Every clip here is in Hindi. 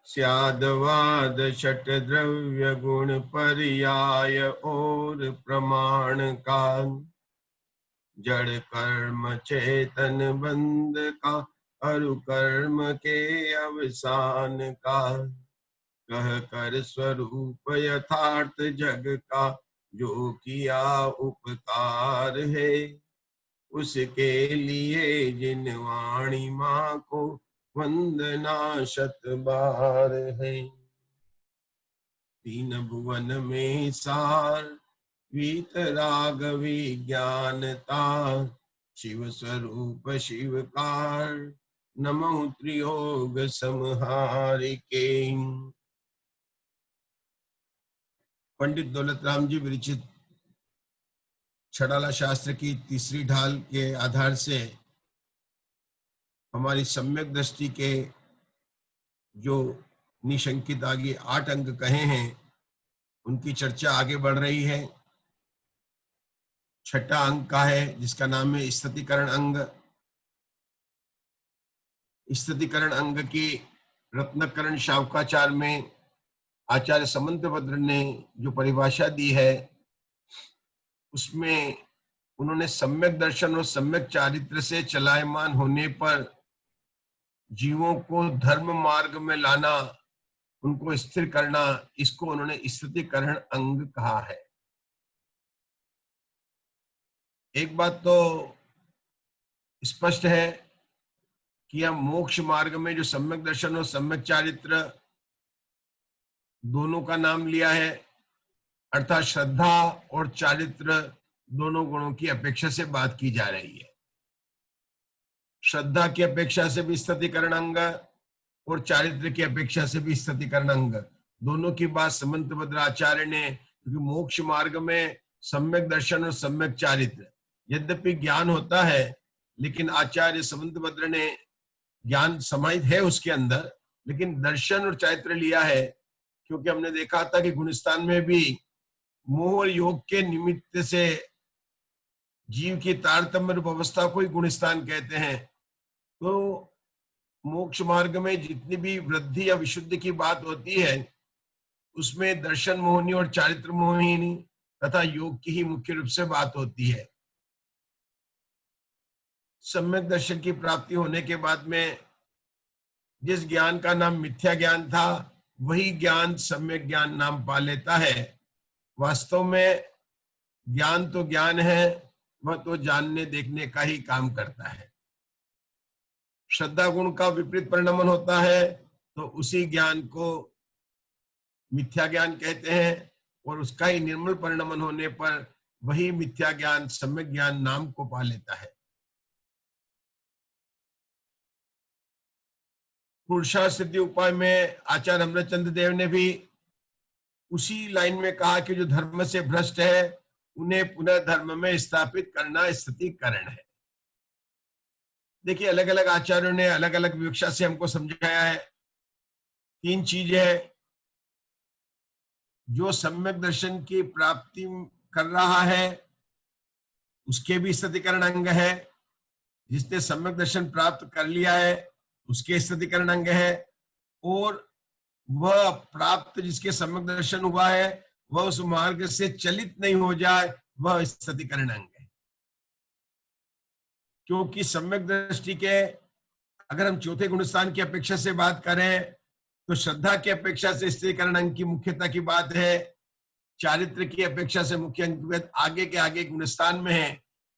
स्यादवाद षट द्रव्य गुण पर्याय और प्रमाण का, जड़ कर्म चेतन बंध का अरु कर्म के अवसान का, कह कर स्वरूप यथार्थ जग का जो किया उपकार है, उसके लिए जिन वाणी माँ को वंदना शत बार है। तीन भुवन में सार वीतराग विज्ञानता, शिव स्वरूप शिवकार नमो त्रियोग समहारिके। पंडित दौलत राम जी विरचित छड़ाला शास्त्र की तीसरी ढाल के आधार से हमारी सम्यक दृष्टि के जो निशंकित आगे 8 अंग कहे हैं उनकी चर्चा आगे बढ़ रही है। छठा अंग का है जिसका नाम है स्थितिकरण अंग। स्थितिकरण अंग की रत्नकरण शावकाचार में आचार्य समंतभद्र ने जो परिभाषा दी है उसमें उन्होंने सम्यक दर्शन और सम्यक चारित्र से चलायमान होने पर जीवों को धर्म मार्ग में लाना, उनको स्थिर करना, इसको उन्होंने स्थितिकरण अंग कहा है। एक बात तो स्पष्ट है कि हम मोक्ष मार्ग में जो सम्यक दर्शन और सम्यक चारित्र दोनों का नाम लिया है, अर्थात श्रद्धा और चारित्र दोनों गुणों की अपेक्षा से बात की जा रही है। श्रद्धा की अपेक्षा से भी स्थितिकरण अंग और चारित्र की अपेक्षा से भी स्थितिकरण अंग, दोनों की बात समंतभद्र आचार्य ने, क्योंकि मोक्ष मार्ग में सम्यक दर्शन और सम्यक चारित्र यद्यपि ज्ञान होता है, लेकिन आचार्य समंतभद्र ने ज्ञान समाहित है उसके अंदर, लेकिन दर्शन और चारित्र लिया है क्योंकि हमने देखा था कि गुणस्थान में भी मोह और योग के निमित्त से जीव की तारतम्य रूप अवस्था को ही गुणस्थान कहते हैं। तो मोक्ष मार्ग में जितनी भी वृद्धि या विशुद्धि की बात होती है उसमें दर्शन मोहिनी और चारित्र मोहिनी तथा योग की ही मुख्य रूप से बात होती है। सम्यक दर्शन की प्राप्ति होने के बाद में जिस ज्ञान का नाम मिथ्या ज्ञान था वही ज्ञान सम्यक ज्ञान नाम पा लेता है। वास्तव में ज्ञान तो ज्ञान है, वह तो जानने देखने का ही काम करता है। श्रद्धा गुण का विपरीत परिणमन होता है तो उसी ज्ञान को मिथ्या ज्ञान कहते हैं, और उसका ही निर्मल परिणमन होने पर वही मिथ्या ज्ञान सम्यक ज्ञान नाम को पा लेता है। पुरुषार्थ सिद्धि उपाय में आचार्य अमृतचंद्र देव ने भी उसी लाइन में कहा कि जो धर्म से भ्रष्ट है उन्हें पुनः धर्म में स्थापित करना स्थितिकरण है। देखिए, अलग अलग आचार्यों ने अलग अलग विवक्षा से हमको समझाया है। 3 चीजें है। जो सम्यक दर्शन की प्राप्ति कर रहा है उसके भी स्थितिकरण अंग है, जिसने सम्यक दर्शन प्राप्त कर लिया है उसके स्थितिकरण अंग है, और वह प्राप्त जिसके सम्यक दर्शन हुआ है वह उस मार्ग से चलित नहीं हो जाए, वह स्थितिकरण अंग है। क्योंकि सम्यक दृष्टि के अगर हम चौथे गुणस्थान की अपेक्षा से बात करें तो श्रद्धा की अपेक्षा से स्थितिकरण अंग की मुख्यता की बात है, चारित्र की अपेक्षा से मुख्य अंग आगे के आगे गुणस्थान में है,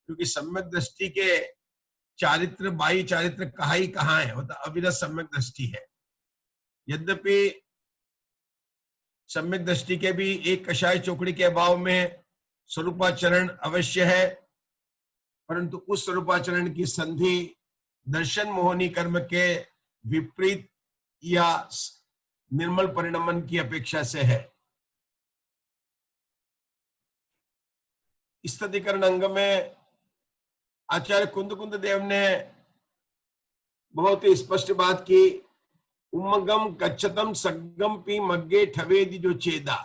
क्योंकि सम्यक दृष्टि के चारित्र बाह्य चारित्र कहाँ है, वो तो अविरत सम्यक दृष्टि है। यद्यपि सम्यक दृष्टि के भी एक कषाय चौकड़ी के अभाव में स्वरूपाचरण अवश्य है, परंतु उस स्वरूपाचरण की संधि दर्शन मोहनी कर्म के विपरीत या निर्मल परिणमन की अपेक्षा से है। स्थितिकरण अंग में आचार्य कुंद देव ने बहुत ही स्पष्ट बात की, उमगम कच्छतम सगम पी मग्गे ठवेदि जो चेदा,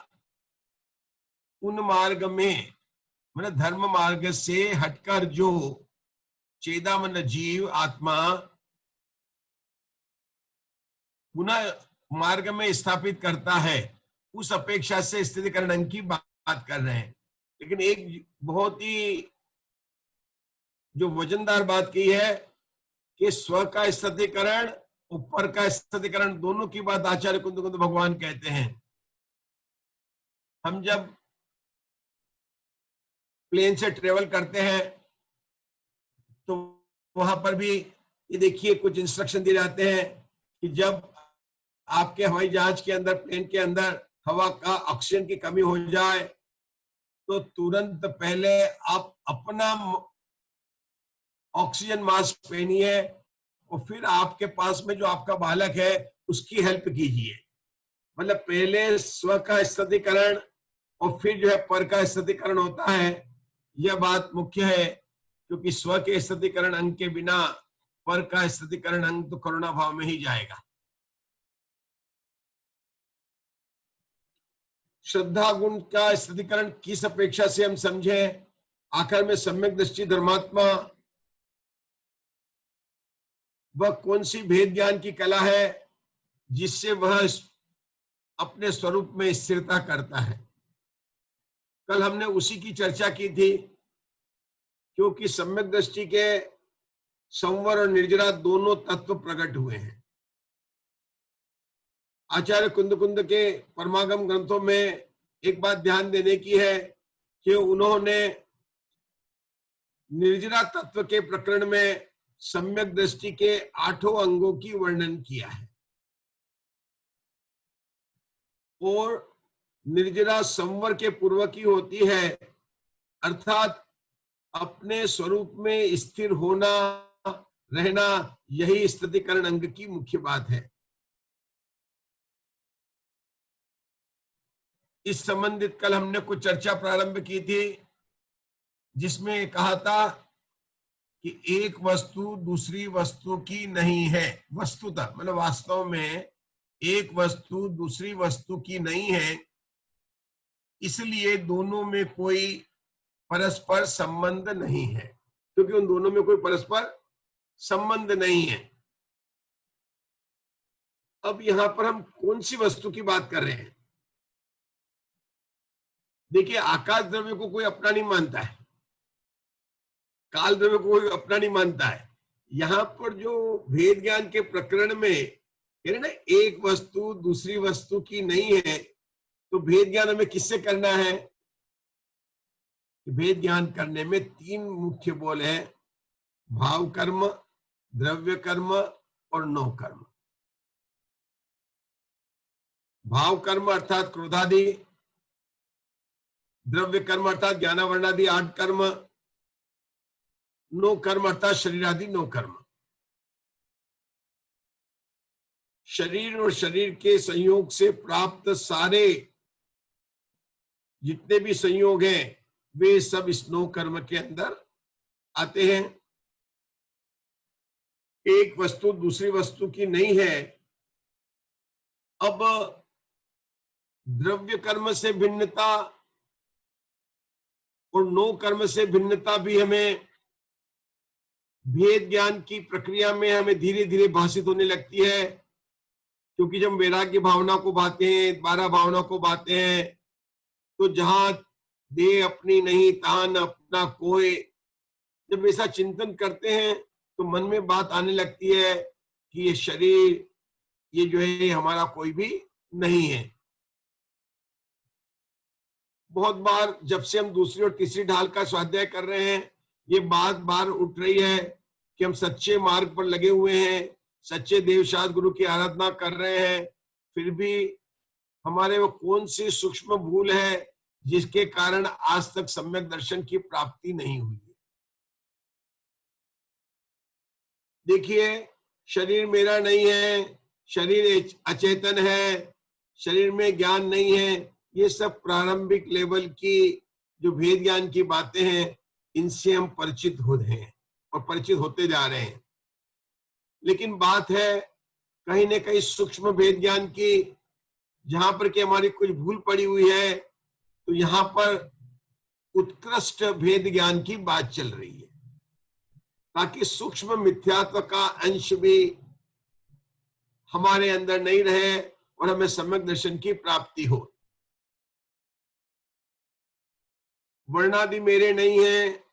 उन मार्ग में मतलब धर्म मार्ग से हटकर जो चेदा मतलब जीव आत्मा पुनः मार्ग में स्थापित करता है, उस अपेक्षा से स्थितिकरण अंग की बात कर रहे हैं। लेकिन एक बहुत ही जो वजनदार बात की है कि स्व का स्थितिकरण, ऊपर का स्थितिकरण, दोनों की बात आचार्य कुंद भगवान कहते हैं। हम जब प्लेन से ट्रेवल करते हैं तो वहां पर भी ये देखिए कुछ इंस्ट्रक्शन दिए जाते हैं कि जब आपके हवाई जहाज के अंदर, प्लेन के अंदर हवा का, ऑक्सीजन की कमी हो जाए तो तुरंत पहले आप अपना ऑक्सीजन मास्क पहनिए और फिर आपके पास में जो आपका बालक है उसकी हेल्प कीजिए। मतलब पहले स्व का स्थितिकरण और फिर जो है पर का स्थितिकरण होता है। यह बात मुख्य है, क्योंकि स्व के स्थितिकरण अंग के बिना पर का स्थितिकरण अंग तो करुणा भाव में ही जाएगा। श्रद्धा गुण का स्थितिकरण किस अपेक्षा से हम समझे? आखिर में सम्यक दृष्टि धर्मात्मा वह कौन सी भेद ज्ञान की कला है जिससे वह अपने स्वरूप में स्थिरता करता है। कल हमने उसी की चर्चा की थी, क्योंकि सम्यक दृष्टि के संवर और निर्जरा दोनों तत्व प्रकट हुए हैं। आचार्य कुंद के परमागम ग्रंथों में एक बात ध्यान देने की है कि उन्होंने निर्जरा तत्व के प्रकरण में सम्यक दृष्टि के 8 अंगों की वर्णन किया है और निर्जरा संवर के पूर्व की होती है, अर्थात अपने स्वरूप में स्थिर होना, रहना, यही स्थितिकरण अंग की मुख्य बात है। इस संबंधित कल हमने कुछ चर्चा प्रारंभ की थी, जिसमें कहा था कि एक वस्तु दूसरी वस्तु की नहीं है। वस्तुतः मतलब वास्तव में एक वस्तु दूसरी वस्तु की नहीं है, इसलिए दोनों में कोई परस्पर संबंध नहीं है। क्योंकि उन दोनों में कोई परस्पर संबंध नहीं है। अब यहां पर हम कौन सी वस्तु की बात कर रहे हैं? देखिए, आकाश द्रव्य को कोई अपना नहीं मानता है, काल द्रव्य को कोई अपना नहीं मानता है। यहां पर जो भेद ज्ञान के प्रकरण में ना एक वस्तु दूसरी वस्तु की नहीं है, तो भेद ज्ञान हमें किससे करना है? भेद ज्ञान करने में 3 मुख्य बोल है: भाव कर्म, द्रव्य कर्म और नो कर्म। भाव कर्म अर्थात क्रोधादि, द्रव्य कर्म अर्थात ज्ञानावर्णादि 8 कर्म, नो कर्म अर्थात शरीरादि 9 कर्म। शरीर और शरीर के संयोग से प्राप्त सारे जितने भी संयोग हैं वे सब इस 9 कर्म के अंदर आते हैं। एक वस्तु दूसरी वस्तु की नहीं है। अब द्रव्य कर्म से भिन्नता और नो कर्म से भिन्नता भी हमें भेद ज्ञान की प्रक्रिया में हमें धीरे धीरे भाषित होने लगती है। क्योंकि जब वैराग्य भावना को बाते हैं, 12 भावना को बाते हैं, तो जहां देह अपनी नहीं तहां न अपना कोई, जब ऐसा चिंतन करते हैं तो मन में बात आने लगती है कि ये शरीर, ये जो है हमारा कोई भी नहीं है। बहुत बार जब से हम दूसरी और तीसरी ढाल का स्वाध्याय कर रहे हैं, ये बात बार उठ रही है कि हम सच्चे मार्ग पर लगे हुए हैं, सच्चे देवशास्त्र गुरु की आराधना कर रहे हैं, फिर भी हमारे वो कौन सी सूक्ष्म भूल है जिसके कारण आज तक सम्यक दर्शन की प्राप्ति नहीं हुई है। देखिए, शरीर मेरा नहीं है, शरीर अचेतन है, शरीर में ज्ञान नहीं है, ये सब प्रारंभिक लेवल की जो भेद ज्ञान की बातें हैं, इनसे हम परिचित हो रहे हैं और परिचित होते जा रहे हैं। लेकिन बात है कहीं न कहीं सूक्ष्म भेद ज्ञान की, जहां पर कि हमारी कुछ भूल पड़ी हुई है, तो यहाँ पर उत्कृष्ट भेद ज्ञान की बात चल रही है, ताकि सूक्ष्म मिथ्यात्व का अंश भी हमारे अंदर नहीं रहे और हमें सम्यक दर्शन की प्राप्ति हो। वर्णादि मेरे नहीं है,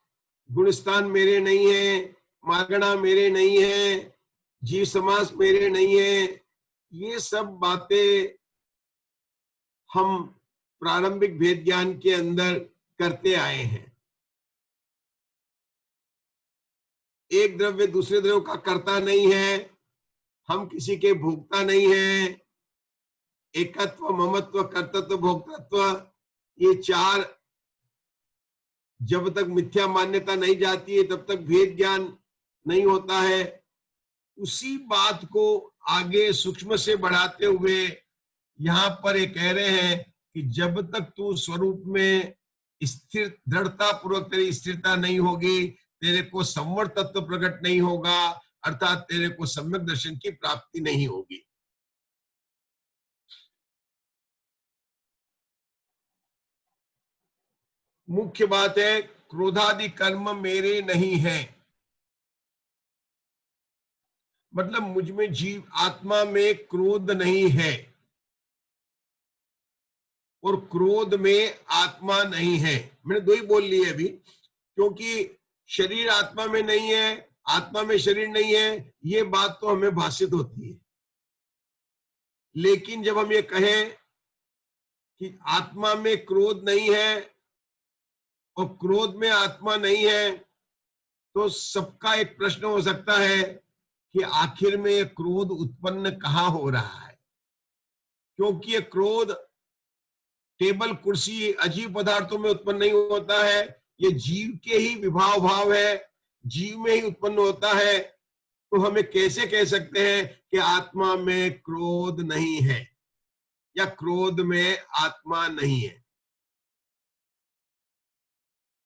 गुणस्थान मेरे नहीं है, मागणा मेरे नहीं है, जीव समास मेरे नहीं है, ये सब बातें हम प्रारंभिक भेद ज्ञान के अंदर करते आए हैं। एक द्रव्य दूसरे द्रव्य का कर्ता नहीं है, हम किसी के भोक्ता नहीं है, एकत्व, ममत्व, कर्तृत्व, भोक्तृत्व, ये चार जब तक मिथ्या मान्यता नहीं जाती है तब तक भेद ज्ञान नहीं होता है। उसी बात को आगे सूक्ष्म से बढ़ाते हुए यहाँ पर ये कह रहे हैं कि जब तक तू स्वरूप में स्थिर, दृढ़ता पूर्वक तेरी स्थिरता नहीं होगी, तेरे को संवर तत्व प्रकट नहीं होगा, अर्थात तेरे को सम्यक दर्शन की प्राप्ति नहीं होगी। मुख्य बात है क्रोधादि कर्म मेरे नहीं है, मतलब मुझ में जीव आत्मा में क्रोध नहीं है और क्रोध में आत्मा नहीं है। मैंने दो ही बोल लिए अभी, क्योंकि शरीर आत्मा में नहीं है, आत्मा में शरीर नहीं है, ये बात तो हमें भाषित होती है। लेकिन जब हम ये कहें कि आत्मा में क्रोध नहीं है और क्रोध में आत्मा नहीं है, तो सबका एक प्रश्न हो सकता है कि आखिर में ये क्रोध उत्पन्न कहाँ हो रहा है, क्योंकि ये क्रोध टेबल कुर्सी अजीब पदार्थों में उत्पन्न नहीं होता है, ये जीव के ही विभाव भाव है, जीव में ही उत्पन्न होता है। तो हमें कैसे कह सकते हैं कि आत्मा में क्रोध नहीं है या क्रोध में आत्मा नहीं है?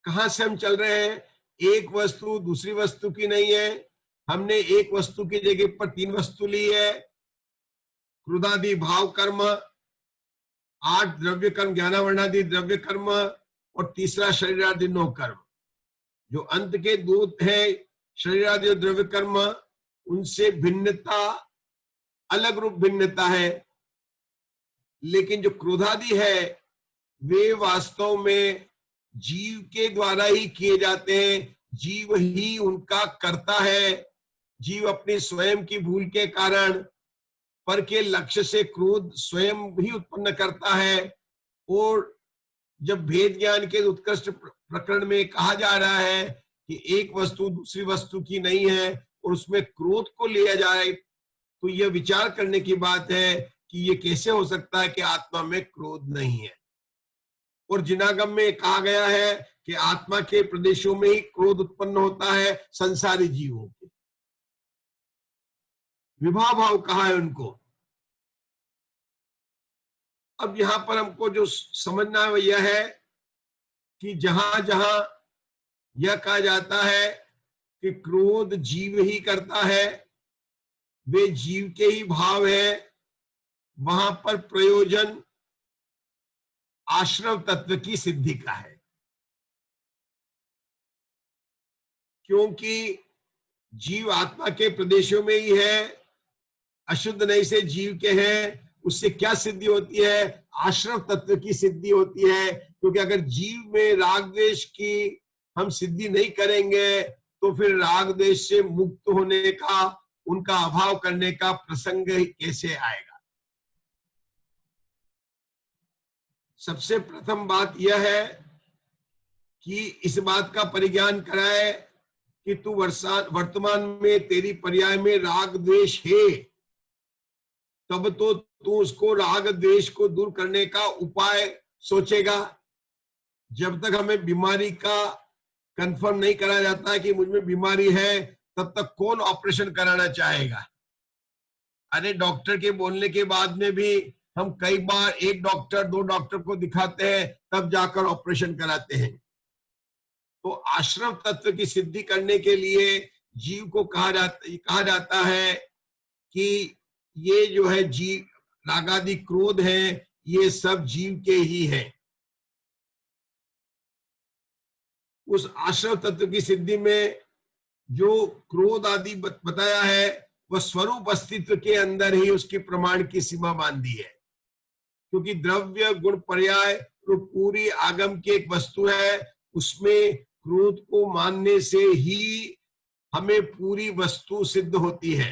कहां से हम चल रहे हैं? एक वस्तु दूसरी वस्तु की नहीं है, हमने एक वस्तु की जगह पर तीन वस्तु ली है। क्रोधादि भाव कर्म, 8 द्रव्य कर्म, ज्ञानावर्णादि द्रव्य कर्म, और तीसरा शरीरादि 9 कर्म। जो अंत के दो है शरीरादि द्रव्य कर्म, उनसे भिन्नता, अलग रूप भिन्नता है। लेकिन जो क्रोधादि है वे वास्तव में जीव के द्वारा ही किए जाते हैं, जीव ही उनका करता है। जीव अपनी स्वयं की भूल के कारण पर के लक्ष्य से क्रोध स्वयं ही उत्पन्न करता है। और जब भेद ज्ञान के उत्कृष्ट प्रकरण में कहा जा रहा है कि एक वस्तु दूसरी वस्तु की नहीं है और उसमें क्रोध को लिया जाए, तो यह विचार करने की बात है कि ये कैसे हो सकता है कि आत्मा में क्रोध नहीं है। और जिनागम में कहा गया है कि आत्मा के प्रदेशों में ही क्रोध उत्पन्न होता है संसारी जीवों के। विभाव भाव कहा है उनको। अब यहां पर हमको जो समझना है यह है कि जहां जहां यह कहा जाता है कि क्रोध जीव ही करता है, वे जीव के ही भाव है, वहां पर प्रयोजन आश्रव तत्व की सिद्धि का है। क्योंकि जीव आत्मा के प्रदेशों में ही है, अशुद्ध नहीं से जीव के हैं, उससे क्या सिद्धि होती है? आश्रव तत्व की सिद्धि होती है। क्योंकि अगर जीव में राग द्वेष की हम सिद्धि नहीं करेंगे तो फिर राग द्वेष से मुक्त होने का, उनका अभाव करने का प्रसंग कैसे आएगा? सबसे प्रथम बात यह है कि इस बात का परिज्ञान कराए कि तू वर्तमान में तेरी पर्याय में राग द्वेष है, तब तो तू उसको राग द्वेष को दूर करने का उपाय सोचेगा। जब तक हमें बीमारी का कंफर्म नहीं करा जाता है कि मुझ में बीमारी है, तब तक कौन ऑपरेशन कराना चाहेगा? अरे डॉक्टर के बोलने के बाद में भी हम कई बार एक डॉक्टर दो डॉक्टर को दिखाते हैं, तब जाकर ऑपरेशन कराते हैं। तो आश्रव तत्व की सिद्धि करने के लिए जीव को कहा जाता है कि ये जो है जीव, रागादि क्रोध है, ये सब जीव के ही है। उस आश्रव तत्व की सिद्धि में जो क्रोध आदि बताया है, वह स्वरूप अस्तित्व के अंदर ही उसकी प्रमाण की सीमा बांधी है। क्योंकि द्रव्य गुण पर्याय तो पूरी आगम की एक वस्तु है, उसमें क्रोध को मानने से ही हमें पूरी वस्तु सिद्ध होती है।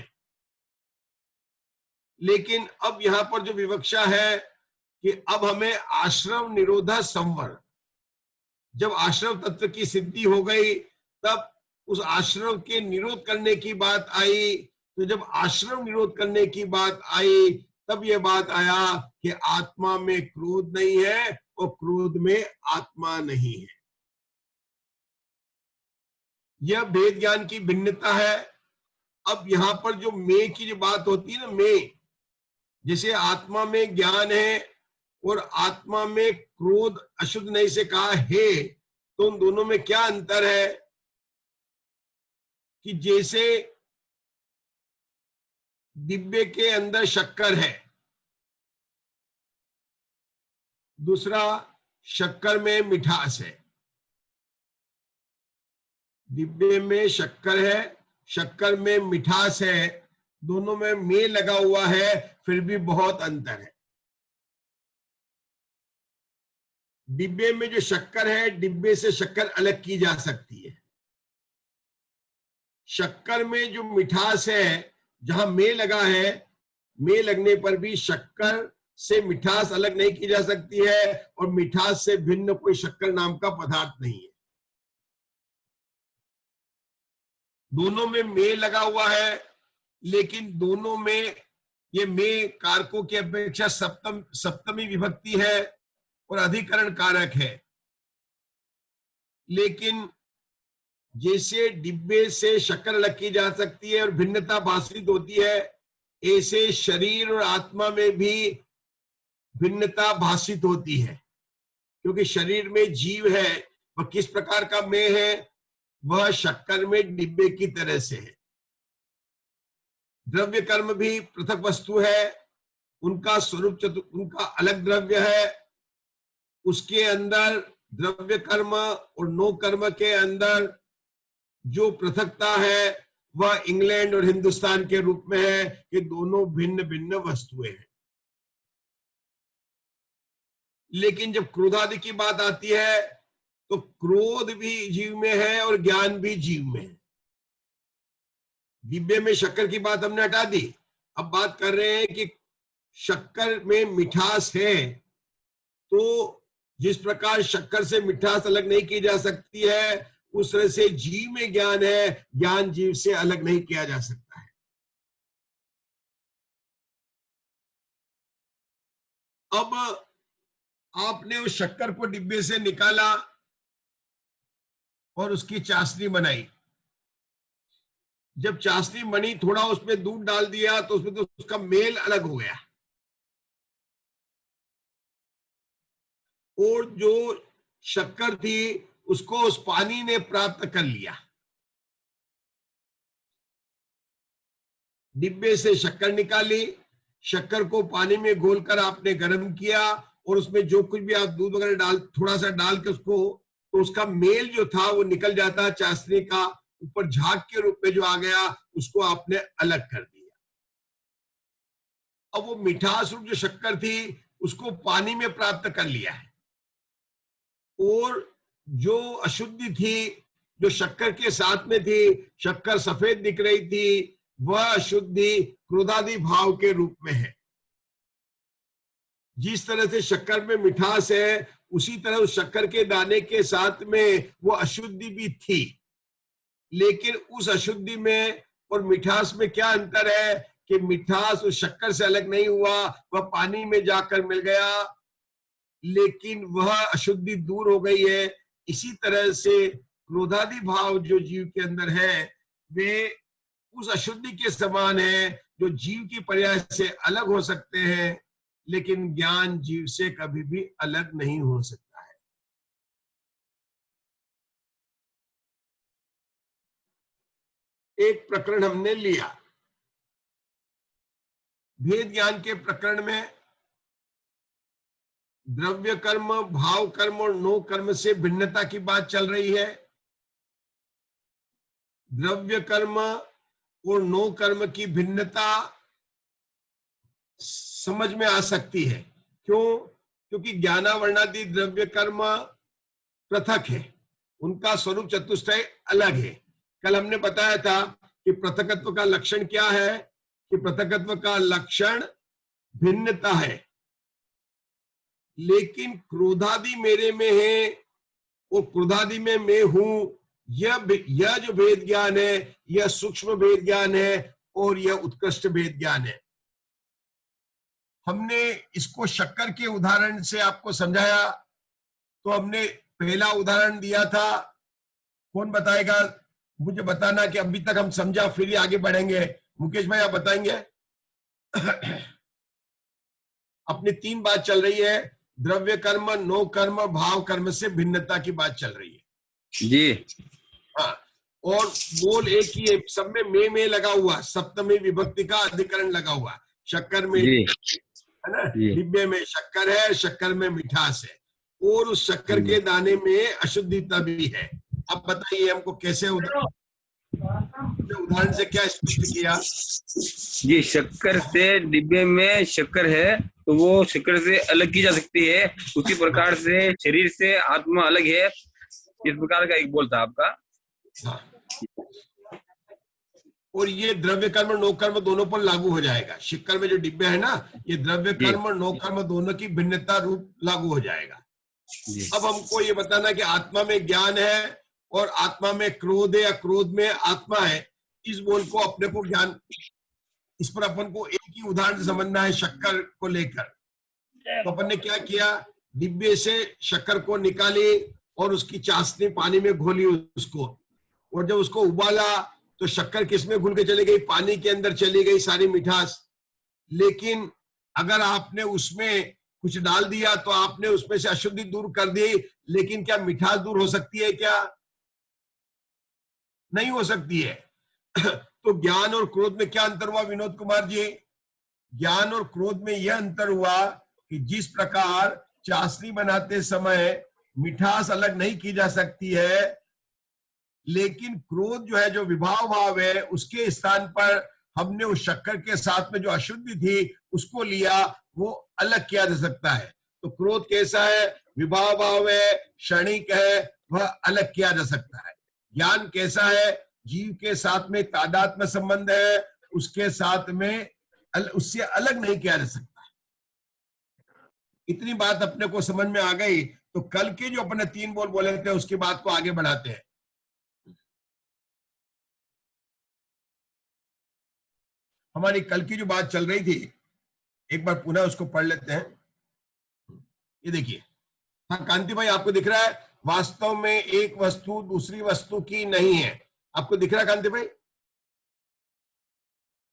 लेकिन अब यहां पर जो विवक्षा है कि अब हमें आश्रम निरोधा संवर, जब आश्रम तत्व की सिद्धि हो गई तब उस आश्रम के निरोध करने की बात आई। तो जब आश्रम निरोध करने की बात आई तब यह बात आया कि आत्मा में क्रोध नहीं है और क्रोध में आत्मा नहीं है। यह भेद ज्ञान की भिन्नता है। अब यहां पर जो मैं की जो बात होती है ना, मैं, जैसे आत्मा में ज्ञान है और आत्मा में क्रोध अशुद्ध नहीं से कहा है, तो उन दोनों में क्या अंतर है कि जैसे डिब्बे के अंदर शक्कर है, दूसरा शक्कर में मिठास है। डिब्बे में शक्कर है, शक्कर में मिठास है, दोनों में मैं लगा हुआ है, फिर भी बहुत अंतर है। डिब्बे में जो शक्कर है, डिब्बे से शक्कर अलग की जा सकती है। शक्कर में जो मिठास है, जहां मैं लगा है, मैं लगने पर भी शक्कर से मिठास अलग नहीं की जा सकती है और मिठास से भिन्न कोई शक्कर नाम का पदार्थ नहीं है। दोनों में मैं लगा हुआ है, लेकिन दोनों में ये मैं कारकों की अपेक्षा सप्तमी विभक्ति है और अधिकरण कारक है। लेकिन जैसे डिब्बे से शक्कर अलग की जा सकती है और भिन्नता भाषित होती है, ऐसे शरीर और आत्मा में भी भिन्नता भाषित होती है। क्योंकि शरीर में जीव है, वह किस प्रकार का मैं है, वह शक्कर में डिब्बे की तरह से है। द्रव्य कर्म भी पृथक वस्तु है, उनका स्वरूप उनका अलग द्रव्य है। उसके अंदर द्रव्य कर्म और नो कर्म के अंदर जो पृथकता है वह इंग्लैंड और हिंदुस्तान के रूप में है कि दोनों भिन्न भिन्न वस्तुएं हैं। लेकिन जब क्रोधादि की बात आती है तो क्रोध भी जीव में है और ज्ञान भी जीव में है। डिब्बे में शक्कर की बात हमने हटा दी, अब बात कर रहे हैं कि शक्कर में मिठास है, तो जिस प्रकार शक्कर से मिठास अलग नहीं की जा सकती है, उस तरह से जीव में ज्ञान है, ज्ञान जीव से अलग नहीं किया जा सकता है। अब आपने उस शक्कर को डिब्बे से निकाला और उसकी चाशनी बनाई। जब चाशनी बनी, थोड़ा उसमें दूध डाल दिया तो उसमें तो उसका मेल अलग हो गया और जो शक्कर थी उसको उस पानी ने प्राप्त कर लिया। डिब्बे से शक्कर निकाली, शक्कर को पानी में घोलकर आपने गर्म किया और उसमें जो कुछ भी आप दूध वगैरह डाल, थोड़ा सा डाल के उसको, तो उसका मेल जो था वो निकल जाता है, चाशनी का ऊपर झाग के रूप में जो आ गया उसको आपने अलग कर दिया। अब वो मिठास रूप जो शक्कर थी उसको पानी में प्राप्त कर लिया है और जो अशुद्धि थी जो शक्कर के साथ में थी, शक्कर सफेद दिख रही थी, वह अशुद्धि क्रोधादि भाव के रूप में है। जिस तरह से शक्कर में मिठास है उसी तरह उस शक्कर के दाने के साथ में वो अशुद्धि भी थी। लेकिन उस अशुद्धि में और मिठास में क्या अंतर है कि मिठास उस शक्कर से अलग नहीं हुआ, वह पानी में जाकर मिल गया, लेकिन वह अशुद्धि दूर हो गई है। इसी तरह से क्रोधादि भाव जो जीव के अंदर है वे उस अशुद्धि के समान है जो जीव की पर्याय से अलग हो सकते हैं, लेकिन ज्ञान जीव से कभी भी अलग नहीं हो सकता है। एक प्रकरण हमने लिया, भेद ज्ञान के प्रकरण में द्रव्य कर्म, भाव कर्म और नो कर्म से भिन्नता की बात चल रही है। द्रव्य कर्म और नो कर्म की भिन्नता समझ में आ सकती है क्यों? क्योंकि ज्ञानावर्णादि द्रव्य कर्म पृथक है, उनका स्वरूप चतुष्टय अलग है। कल हमने बताया था कि पृथकत्व का लक्षण क्या है, कि पृथकत्व का लक्षण भिन्नता है, लेकिन क्रोधादि मेरे में है और क्रोधादि में मैं हूं, यह जो भेद ज्ञान है, यह सूक्ष्म भेद ज्ञान है और यह उत्कृष्ट भेद ज्ञान है। हमने इसको शक्कर के उदाहरण से आपको समझाया। तो हमने पहला उदाहरण दिया था, कौन बताएगा? मुझे बताना कि अभी तक हम समझा, फिर ही आगे बढ़ेंगे। मुकेश भाई आप बताएंगे। अपनी 3 बात चल रही है, द्रव्य कर्म, नो कर्म, भाव कर्म से भिन्नता की बात चल रही है जी। हाँ, और बोल एक ही है, सब में मैं लगा हुआ, सप्तमी विभक्ति का अधिकरण लगा हुआ। शक्कर में जी है ना, जी डिब्बे में शक्कर है, शक्कर में मिठास है, और उस शक्कर के दाने में अशुद्धिता भी है। अब बताइए हमको कैसे उदाहरण से क्या स्पष्ट किया? जी, शक्कर से डिब्बे में शक्कर है तो वो शक्कर से अलग की जा सकती है, उसी प्रकार से शरीर से आत्मा अलग है। इस प्रकार का एक बोल था आपका। हाँ। और ये द्रव्य कर्म नो कर्म दोनों पर लागू हो जाएगा। शक्कर में जो डिब्बे है ना, ये द्रव्य कर्म नो कर्म दोनों की भिन्नता रूप लागू हो जाएगा। अब हमको ये बताना कि आत्मा में ज्ञान है और आत्मा में क्रोध है या क्रोध में आत्मा है, इस बोल को अपने को ज्ञान, इस पर अपन को एक ही उदाहरण से समझना है शक्कर को लेकर। तो अपन ने क्या किया, डिब्बे से शक्कर को निकाली और उसकी चाशनी पानी में घोली उसको, और जब उसको उबाला तो शक्कर किसमें घुल के चली गई? पानी के अंदर चली गई सारी मिठास। लेकिन अगर आपने उसमें कुछ डाल दिया तो आपने उसमें से अशुद्धि दूर कर दी, लेकिन क्या मिठास दूर हो सकती है? क्या नहीं हो सकती है। तो ज्ञान और क्रोध में क्या अंतर हुआ विनोद कुमार जी? ज्ञान और क्रोध में यह अंतर हुआ कि जिस प्रकार चाशनी बनाते समय मिठास अलग नहीं की जा सकती है, लेकिन क्रोध जो है, जो विभाव भाव है, उसके स्थान पर हमने उस शक्कर के साथ में जो अशुद्धि थी उसको लिया, वो अलग किया जा सकता है। तो क्रोध कैसा है? विभाव भाव है, क्षणिक है, वह अलग किया जा सकता है। ज्ञान कैसा है? जीव के साथ में तादात्म्य संबंध है, उसके साथ में उससे अलग नहीं किया जा सकता। इतनी बात अपने को समझ में आ गई। तो कल के जो अपने 3 बोल बोले थे उसकी बात को आगे बढ़ाते हैं। हमारी कल की जो बात चल रही थी, एक बार पुनः उसको पढ़ लेते हैं। ये देखिए, हाँ कांति भाई आपको दिख रहा है, वास्तव में एक वस्तु दूसरी वस्तु की नहीं है। आपको दिख रहा है कांति भाई?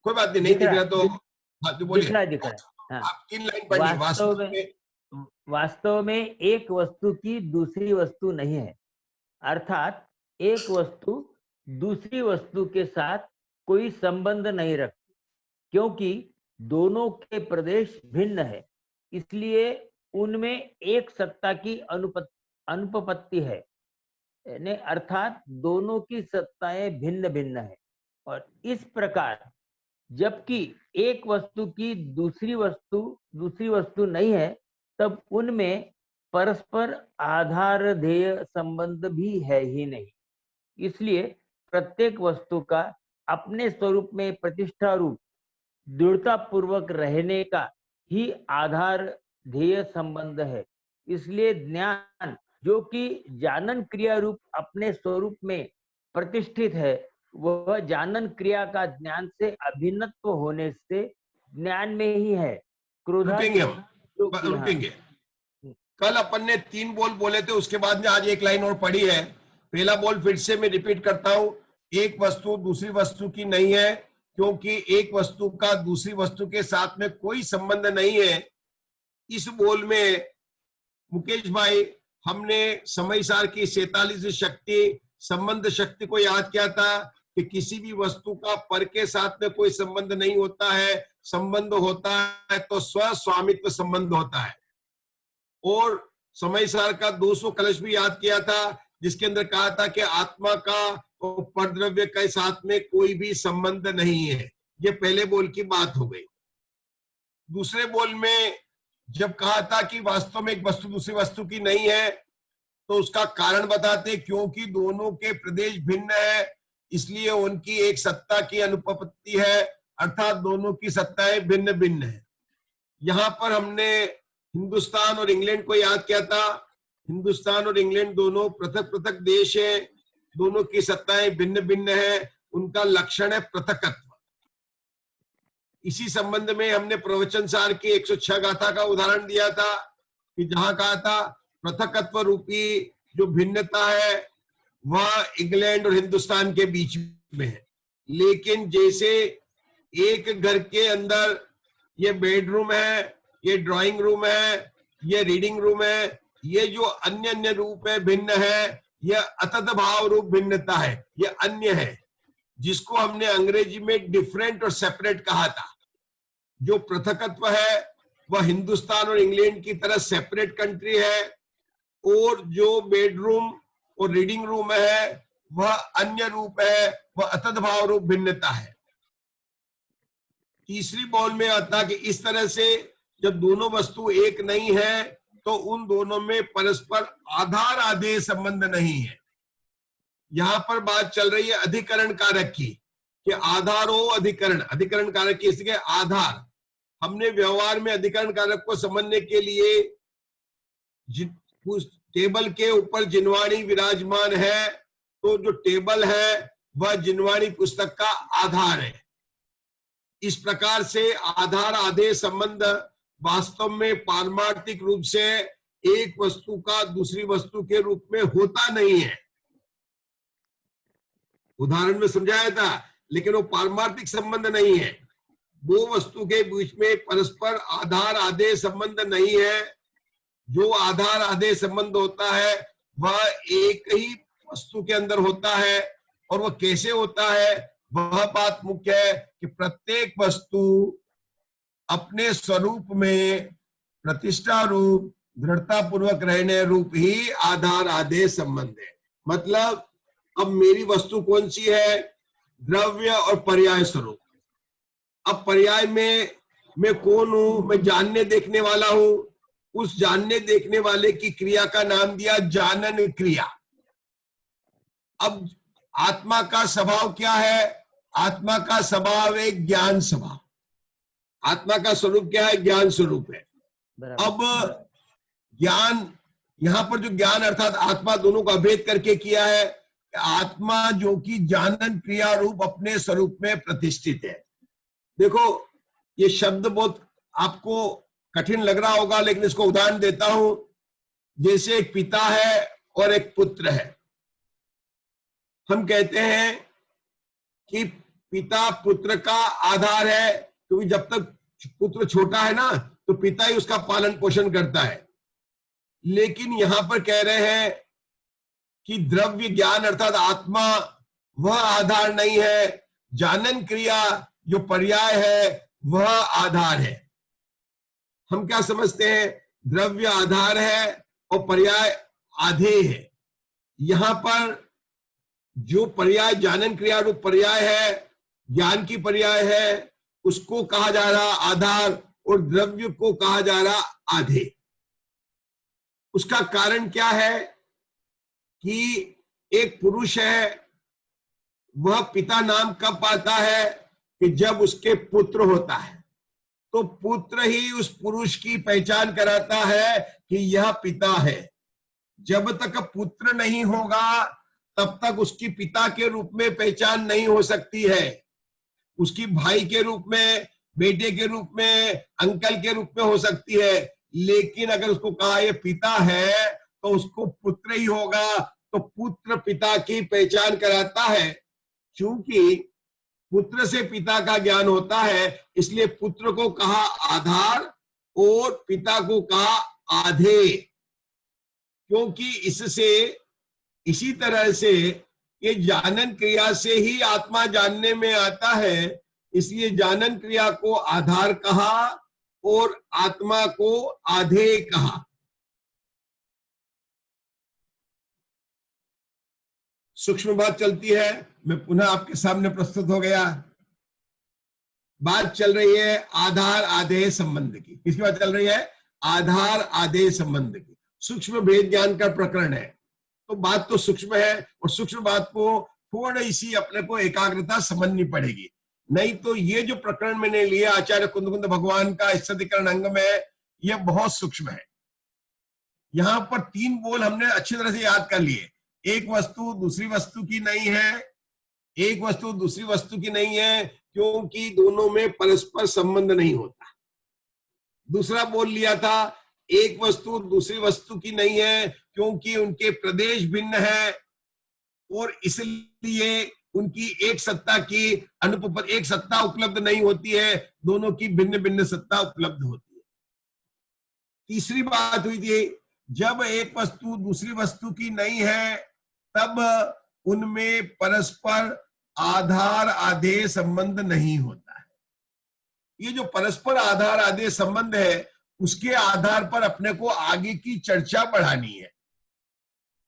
कोई बात नहीं, दिख रहा तो हाँ तो बोलिए। दिख रहा है। आप 3 लाइन पढ़िए। वास्तव में एक वस्तु की दूसरी वस्तु नहीं है, अर्थात एक वस्तु दूसरी वस्तु के साथ कोई संबंध नहीं रखती, क्योंकि दोनों के प्रदेश भिन्न है, इसलिए उनमें एक सत्ता की अनुपपत्ति है, अर्थात दोनों की सत्ताएं भिन्न भिन्न है। और इस प्रकार जबकि एक वस्तु की दूसरी वस्तु नहीं है, तब उनमें परस्पर आधार ध्येय संबंध भी है ही नहीं। इसलिए प्रत्येक वस्तु का अपने स्वरूप में प्रतिष्ठा रूप दृढ़ता पूर्वक रहने का ही आधार ध्येय संबंध है। इसलिए ज्ञान जो कि जानन क्रिया रूप अपने स्वरूप में प्रतिष्ठित है, वह जानन क्रिया का ज्ञान से अभिन्नत्व होने से ज्ञान में ही है। रुकेंगे। कल अपन ने 3 बोल बोले थे, उसके बाद में आज एक लाइन और पढ़ी है। पहला बोल फिर से मैं रिपीट करता हूं, एक वस्तु दूसरी वस्तु की नहीं है, क्योंकि एक वस्तु का दूसरी वस्तु के साथ में कोई संबंध नहीं है। इस बोल में मुकेश भाई हमने समय सार की 47 शक्ति, संबंध शक्ति को याद किया था कि किसी भी वस्तु का पर के साथ में कोई संबंध नहीं होता है, संबंध होता है तो स्वस्वामित्व संबंध होता है। और समय सार का 200 कलश भी याद किया था, जिसके अंदर कहा था कि आत्मा का और परद्रव्य के साथ में कोई भी संबंध नहीं है। ये पहले बोल की बात हो गई। दूसरे बोल में जब कहा था कि वास्तव में एक वस्तु दूसरी वस्तु की नहीं है, तो उसका कारण बताते, क्योंकि दोनों के प्रदेश भिन्न है, इसलिए उनकी एक सत्ता की अनुपपत्ति है, अर्थात दोनों की सत्ताएं भिन्न भिन्न है। यहाँ पर हमने हिंदुस्तान और इंग्लैंड को याद किया था। हिंदुस्तान और इंग्लैंड दोनों पृथक पृथक देश है, दोनों की सत्ताएं भिन्न भिन्न है, उनका लक्षण है पृथकत्व। इसी संबंध में हमने प्रवचन सार की 106 गाथा का उदाहरण दिया था कि जहां कहा था पृथकत्व रूपी जो भिन्नता है वह इंग्लैंड और हिंदुस्तान के बीच में है। लेकिन जैसे एक घर के अंदर ये बेडरूम है, ये ड्राइंग रूम है, ये रीडिंग रूम है, ये जो अन्य अन्य रूप है भिन्न है, यह अतद भाव रूप भिन्नता है, ये अन्य है, जिसको हमने अंग्रेजी में डिफरेंट और सेपरेट कहा था। जो पृथकत्व है वह हिंदुस्तान और इंग्लैंड की तरह सेपरेट कंट्री है, और जो बेडरूम और रीडिंग रूम है वह अन्य रूप है, वह अतद भाव रूप भिन्नता है। तीसरी बॉल में आता कि इस तरह से जब दोनों वस्तु एक नहीं है तो उन दोनों में परस्पर आधार आदेश संबंध नहीं है। यहां पर बात चल रही है अधिकरण कारक की, कि आधार हो अधिकरण, अधिकरण कारक की इसके आधार। हमने व्यवहार में अधिकरण कारक को समझने के लिए टेबल के ऊपर जिनवाणी विराजमान है, तो जो टेबल है वह जिनवाणी पुस्तक का आधार है। इस प्रकार से आधार आदेश संबंध वास्तव में पारमार्थिक रूप से एक वस्तु का दूसरी वस्तु के रूप में होता नहीं है। उदाहरण में समझाया था, लेकिन वो पारमार्थिक संबंध नहीं है। दो वस्तु के बीच में परस्पर आधार आदेश संबंध नहीं है। जो आधार आदेश संबंध होता है वह एक ही वस्तु के अंदर होता है, और वह कैसे होता है वह बात मुख्य है कि प्रत्येक वस्तु अपने स्वरूप में प्रतिष्ठा रूप, दृढ़ता पूर्वक रहने रूप ही आधार आदेश संबंध है। मतलब अब मेरी वस्तु कौन सी है? द्रव्य और पर्याय स्वरूप। अब पर्याय में मैं कौन हूं? मैं जानने देखने वाला हूं। उस जानने देखने वाले की क्रिया का नाम दिया जानन क्रिया। अब आत्मा का स्वभाव क्या है? आत्मा का स्वभाव है ज्ञान स्वभाव। आत्मा का स्वरूप क्या है? ज्ञान स्वरूप है। अब ज्ञान, यहां पर जो ज्ञान अर्थात आत्मा दोनों को अभेद करके किया है। आत्मा जो कि जानन क्रिया रूप अपने स्वरूप में प्रतिष्ठित है। देखो ये शब्द बहुत आपको कठिन लग रहा होगा, लेकिन इसको उदाहरण देता हूं। जैसे एक पिता है और एक पुत्र है। हम कहते हैं कि पिता पुत्र का आधार है, क्योंकि जब तक पुत्र छोटा है ना तो पिता ही उसका पालन पोषण करता है। लेकिन यहां पर कह रहे हैं कि द्रव्य ज्ञान अर्थात आत्मा वह आधार नहीं है, जानन क्रिया जो पर्याय है वह आधार है। हम क्या समझते हैं? द्रव्य आधार है और पर्याय आधे है। यहां पर जो पर्याय जानन क्रिया रूप पर्याय है, ज्ञान की पर्याय है, उसको कहा जा रहा आधार, और द्रव्य को कहा जा रहा आधे। उसका कारण क्या है कि एक पुरुष है, वह पिता नाम कब पाता है? कि जब उसके पुत्र होता है। तो पुत्र ही उस पुरुष की पहचान कराता है कि यह पिता है। जब तक पुत्र नहीं होगा तब तक उसकी पिता के रूप में पहचान नहीं हो सकती है। उसकी भाई के रूप में, बेटे के रूप में, अंकल के रूप में हो सकती है। लेकिन अगर उसको कहा यह पिता है तो उसको पुत्र ही होगा। तो पुत्र पिता की पहचान कराता है। क्योंकि पुत्र से पिता का ज्ञान होता है, इसलिए पुत्र को कहा आधार और पिता को कहा आधे। क्योंकि इससे, इसी तरह से ये जानन क्रिया से ही आत्मा जानने में आता है, इसलिए जानन क्रिया को आधार कहा और आत्मा को आधे कहा। सूक्ष्म बात चलती है, मैं पुनः आपके सामने प्रस्तुत हो गया। बात चल रही है आधार आधेय संबंध की। किसकी बात चल रही है? आधार आदेश संबंध की, सूक्ष्म भेद ज्ञान का प्रकरण है। तो बात तो सूक्ष्म है और सूक्ष्म बात को थोड़ी सी अपने को एकाग्रता समझनी पड़ेगी, नहीं तो ये जो प्रकरण मैंने लिया आचार्य कुंद भगवान का स्थितिकरण अंग में, यह बहुत सूक्ष्म है। यहां पर 3 बोल हमने अच्छी तरह से याद कर लिए। एक वस्तु दूसरी वस्तु की नहीं है, एक वस्तु दूसरी वस्तु की नहीं है क्योंकि दोनों में परस्पर संबंध नहीं होता। दूसरा बोल लिया था, एक वस्तु दूसरी वस्तु की नहीं है क्योंकि उनके प्रदेश भिन्न है और इसलिए उनकी एक सत्ता की एक सत्ता उपलब्ध नहीं होती है, दोनों की भिन्न भिन्न सत्ता उपलब्ध होती है। तीसरी बात हुई थी, जब एक वस्तु दूसरी वस्तु की नहीं है तब उनमें परस्पर आधार आदेश संबंध नहीं होता है। ये जो परस्पर आधार आदेश संबंध है उसके आधार पर अपने को आगे की चर्चा बढ़ानी है।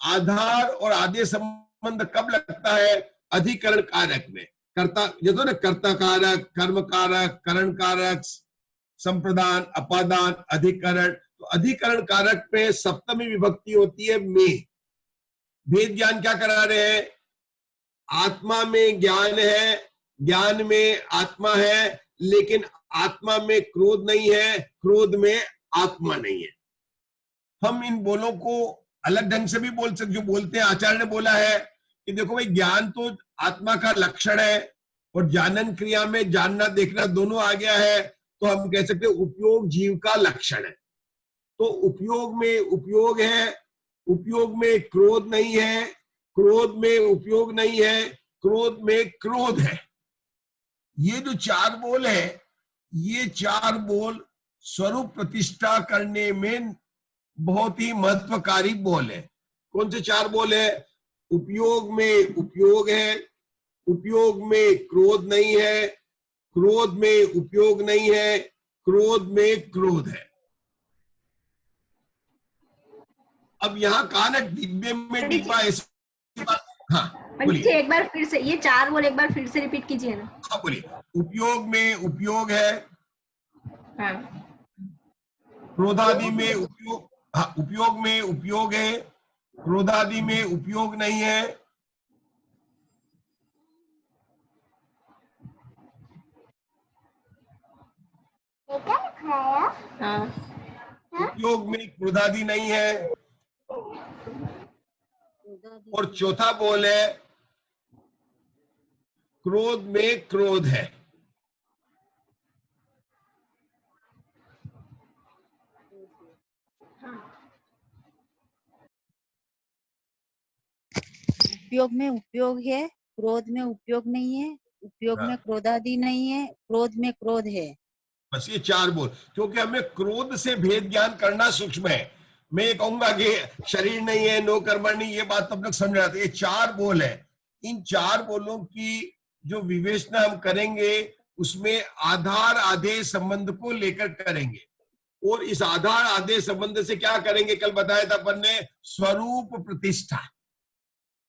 आधार और आदेश संबंध कब लगता है? अधिकरण कारक में। कर्ता जैसे ना, कर्ता कारक, कर्म कारक, करण कारक, संप्रदान, अपादान, अधिकरण। तो अधिकरण कारक पे सप्तमी विभक्ति होती है में। भेद ज्ञान क्या करा रहे हैं? आत्मा में ज्ञान है, ज्ञान में आत्मा है, लेकिन आत्मा में क्रोध नहीं है, क्रोध में आत्मा नहीं है। हम इन बोलों को अलग ढंग से भी बोल सकते, जो बोलते हैं आचार्य ने बोला है कि देखो भाई, ज्ञान तो आत्मा का लक्षण है और जानन क्रिया में जानना देखना दोनों आ गया है, तो हम कह सकते हैं उपयोग जीव का लक्षण है। तो उपयोग में उपयोग है, उपयोग में क्रोध नहीं है, क्रोध में उपयोग नहीं है, क्रोध में क्रोध है। ये जो 4 बोल है, ये 4 बोल स्वरूप प्रतिष्ठा करने में बहुत ही महत्वकारी बोल है। कौन से 4 बोल है? उपयोग में उपयोग है, उपयोग में क्रोध नहीं है, क्रोध में उपयोग नहीं है, क्रोध में क्रोध है। अब यहाँ कहा ना डिब्बे में डिब्बा, ऐसी बात। हाँ बोलिए, एक बार फिर से ये 4 बोल एक बार फिर से रिपीट कीजिए ना। हाँ बोलिए। उपयोग में उपयोग है, हाँ। क्रोधादि में उपयोग, हाँ उपयोग में उपयोग है, क्रोधादि में उपयोग नहीं है, हाँ। उपयोग में क्रोधादि नहीं है, और चौथा बोल है क्रोध में क्रोध है। उपयोग में उपयोग है, क्रोध में उपयोग नहीं है, उपयोग में क्रोधादि नहीं है, क्रोध में क्रोध है। बस ये 4 बोल, क्योंकि हमें क्रोध से भेद ज्ञान करना सूक्ष्म है। मैं ये कहूंगा कि शरीर नहीं है, नो कर्म नहीं, ये बात तो हम लोग समझ रहे थे। ये 4 बोल है। इन 4 बोलों की जो विवेचना हम करेंगे उसमें आधार आदेश संबंध को लेकर करेंगे, और इस आधार आदेश संबंध से क्या करेंगे? कल बताया था अपन ने, स्वरूप प्रतिष्ठा।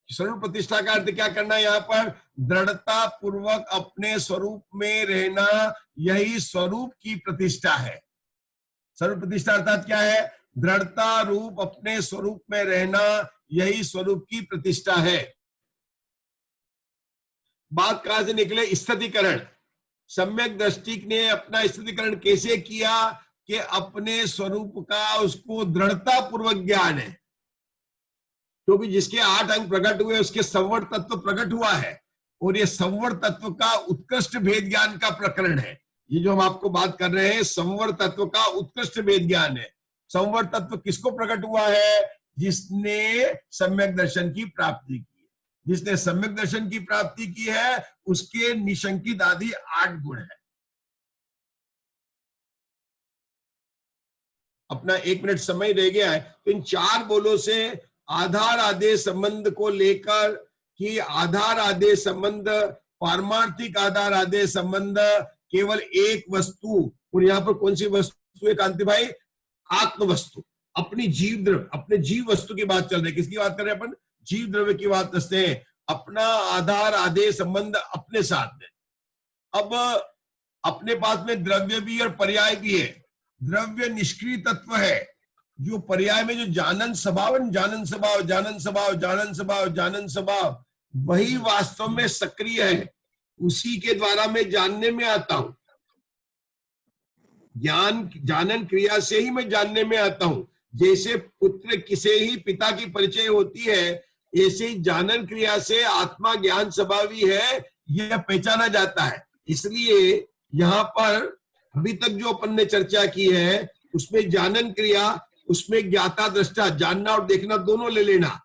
स्वरूप प्रतिष्ठा का अर्थ क्या करना है? यहाँ पर दृढ़ता पूर्वक अपने स्वरूप में रहना, यही स्वरूप की प्रतिष्ठा है। स्वरूप प्रतिष्ठा अर्थात क्या है? दृढ़ता रूप अपने स्वरूप में रहना, यही स्वरूप की प्रतिष्ठा है। बात कहां से निकले? स्थितिकरण। सम्यक दृष्टि ने अपना स्थितिकरण कैसे किया कि अपने स्वरूप का उसको दृढ़ता पूर्वक ज्ञान है, क्योंकि जिसके 8 अंग प्रकट हुए उसके संवर तत्व प्रकट हुआ है, और ये संवर तत्व का उत्कृष्ट भेद ज्ञान का प्रकरण है। ये जो हम आपको बात कर रहे हैं संवर तत्व का उत्कृष्ट भेद ज्ञान है। संवर तत्व किसको प्रकट हुआ है? जिसने सम्यक दर्शन की प्राप्ति की है। जिसने सम्यक दर्शन की प्राप्ति की है उसके निशंकित आदि 8 गुण है। अपना 1 मिनट समय रह गया है, तो इन 4 बोलों से आधार आदेश संबंध को लेकर कि आधार आदेश संबंध, पारमार्थिक आधार आदेश संबंध केवल एक वस्तु, और यहाँ पर कौन सी वस्तु है कांति भाई? आत्म वस्तु, अपनी जीव द्रव्य, अपने जीव वस्तु की बात चल रही है। किसकी बात कर रहे हैं अपन? जीव द्रव्य की बात करते हैं। अपना आधार आदेश संबंध अपने साथ में। अब अपने पास में द्रव्य भी और पर्याय भी है। द्रव्य निष्क्रिय तत्व है, जो पर्याय में जो जानन स्वभाव, जानन स्वभाव, जानन स्वभाव, जानन स्वभाव, जानन स्वभाव, वही वास्तव में सक्रिय है, उसी के द्वारा मैं जानने में आता हूं। ज्ञान जानन क्रिया से ही मैं जानने में आता हूं। जैसे पुत्र किसे ही पिता की परिचय होती है, ऐसे ही जानन क्रिया से आत्मा ज्ञान स्वभावी है, यह पहचाना जाता है। इसलिए यहाँ पर अभी तक जो अपन ने चर्चा की है, उसमें जानन क्रिया, उसमें ज्ञाता दृष्टा, जानना और देखना दोनों ले लेना,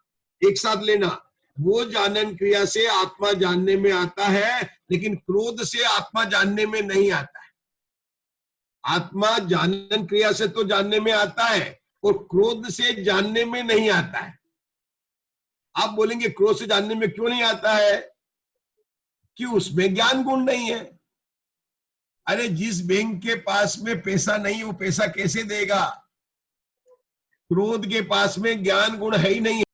एक साथ लेना। वो जानन क्रिया से आत्मा जानने में आता है, लेकिन क्रोध से आत्मा जानने में नहीं आता है। आत्मा जानन क्रिया से तो जानने में आता है और क्रोध से जानने में नहीं आता है। आप बोलेंगे क्रोध से जानने में क्यों नहीं आता है? कि उसमें ज्ञान गुण नहीं है। अरे जिस बैंक के पास में पैसा नहीं, वो पैसा कैसे देगा? क्रोध के पास में ज्ञान गुण है ही नहीं।